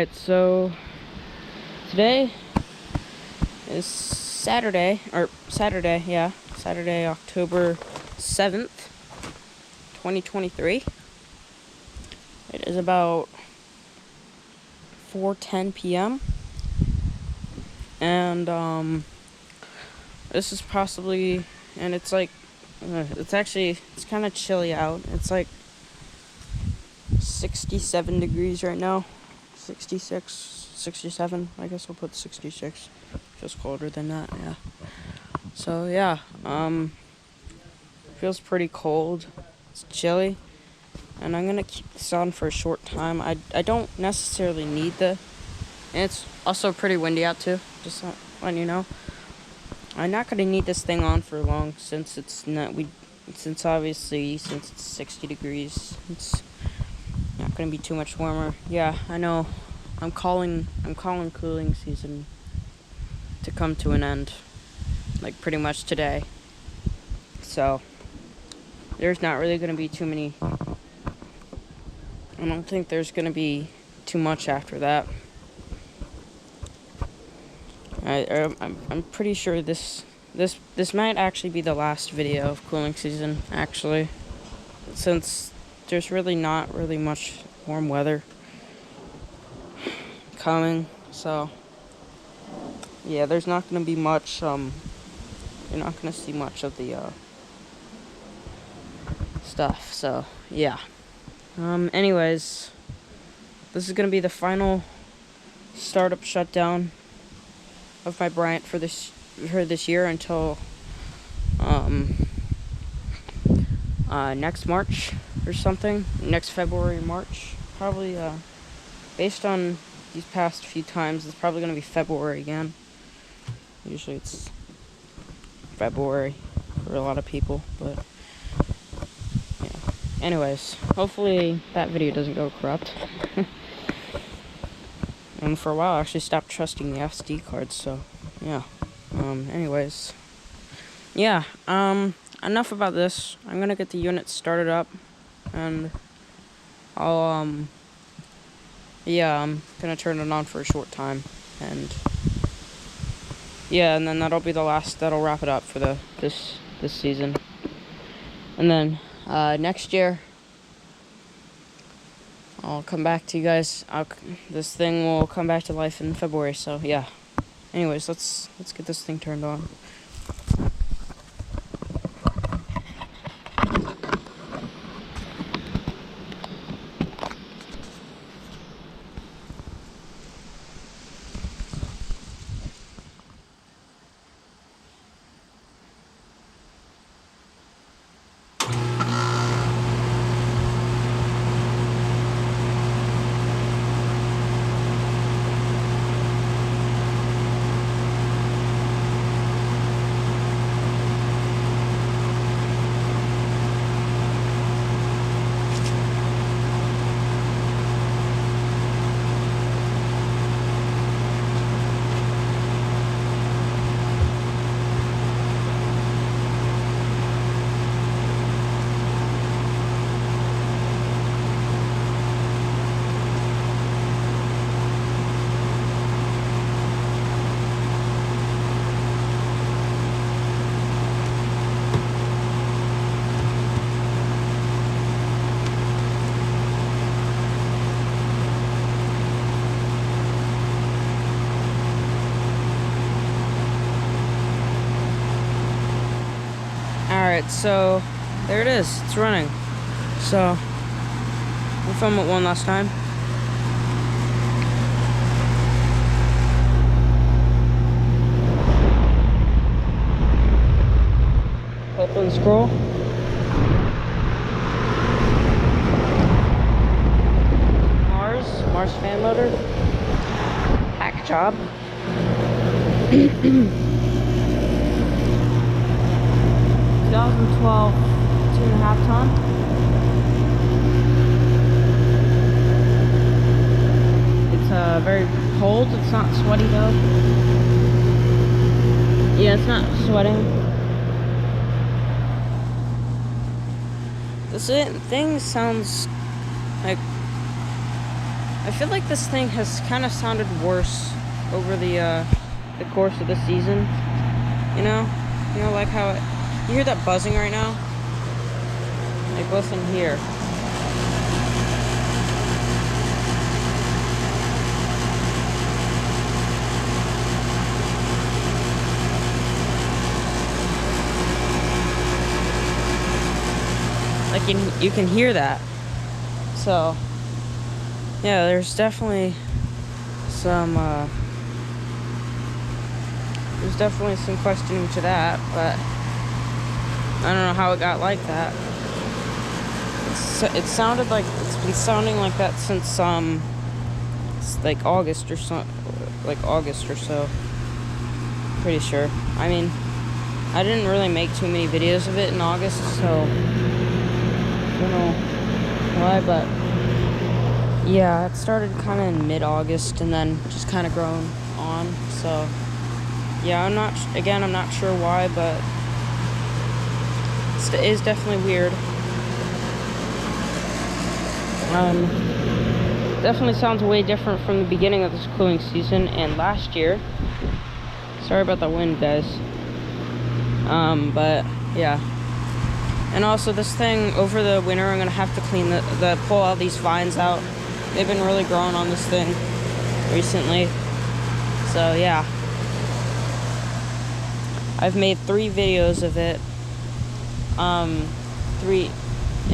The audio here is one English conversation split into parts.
Alright, so today is Saturday, October 7th, 2023. It is about 4:10 p.m. and this is possibly, and it's like, it's kind of chilly out. It's like 67 degrees right now. 66, 67, I guess we'll put 66. Just colder than that, yeah. So yeah, feels pretty cold. It's chilly, and I'm gonna keep this on for a short time. I don't necessarily need and it's also pretty windy out too, just letting you know. I'm not gonna need this thing on for long since it's 60 degrees, it's not gonna be too much warmer. Yeah, I know. I'm calling cooling season to come to an end, like pretty much today. So there's not really gonna be too many. I don't think there's gonna be too much after that. I'm pretty sure this might actually be the last video of cooling season, actually, since there's really not really much warm weather coming. So yeah, there's not going to be much, you're not going to see much of the stuff. So yeah, anyways, this is going to be the final startup shutdown of my Bryant for this year until next March or something, next February, March, probably. Based on these past few times, it's probably going to be February again. Usually it's February for a lot of people, but yeah. Anyways, hopefully that video doesn't go corrupt. And for a while I actually stopped trusting the SD cards, so yeah. Anyways, yeah, enough about this. I'm gonna get the unit started up, and I'll yeah, I'm gonna turn it on for a short time, and yeah, and then that'll wrap it up for this season. And then next year I'll come back to you guys. This thing will come back to life in February, so yeah. Anyways, let's get this thing turned on. Alright, so there it is. It's running. So we'll film it one last time. Open scroll. Mars fan motor. Hack job. 2012 2.5 ton. It's very cold. It's not sweaty though. Yeah, it's not sweating. This thing sounds like I feel like this thing has kind of sounded worse over the course of the season. You know, like how you hear that buzzing right now. Like, listen here. Like, you can hear that. So, yeah, there's definitely some questioning to that, but I don't know how it got like that. It sounded like it's been sounding like that since like August or so, pretty sure. I mean, I didn't really make too many videos of it in August, so I don't know why, but yeah, it started kind of in mid-August and then just kind of grown on. So yeah, I'm not sure why, but it is definitely weird. Definitely sounds way different from the beginning of this cooling season and last year. Sorry about the wind, guys. But yeah. And also this thing, over the winter, I'm gonna have to clean pull all these vines out. They've been really growing on this thing recently. So yeah. I've made 3 videos of it. 3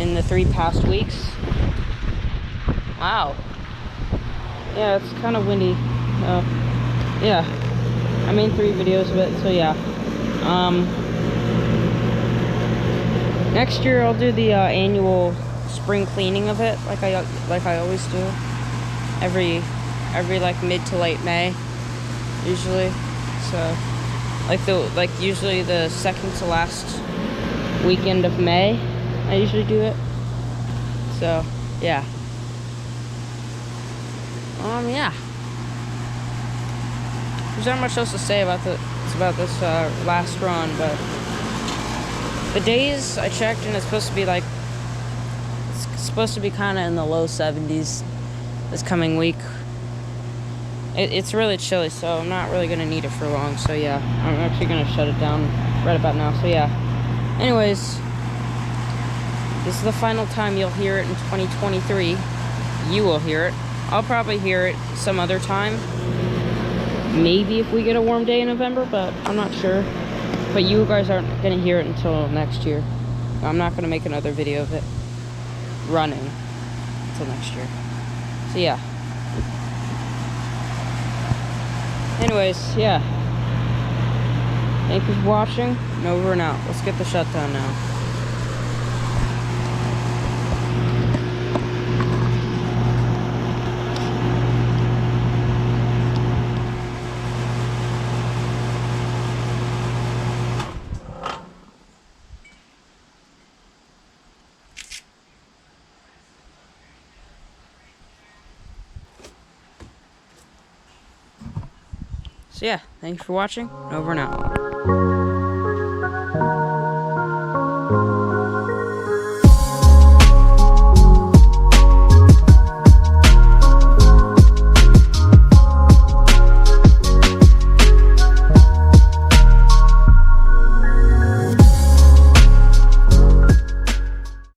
in the 3 past weeks. Wow. Yeah, it's kind of windy. Yeah. I made 3 videos of it, so yeah. Next year I'll do the annual spring cleaning of it, like I always do. Every like mid to late May, usually. So usually the second to last weekend of May, I usually do it. So yeah. Yeah. There's not much else to say about this last run, but the days I checked, and it's supposed to be kind of in the low 70s this coming week. It's really chilly, so I'm not really gonna need it for long. So yeah, I'm actually gonna shut it down right about now. So yeah. Anyways, this is the final time you'll hear it in 2023. You will hear it. I'll probably hear it some other time. Maybe if we get a warm day in November, but I'm not sure. But you guys aren't gonna hear it until next year. I'm not gonna make another video of it running until next year. So yeah. Anyways, yeah. Thank you for watching, and over and out. Let's get the shutdown now. So yeah, thank you for watching, over and out.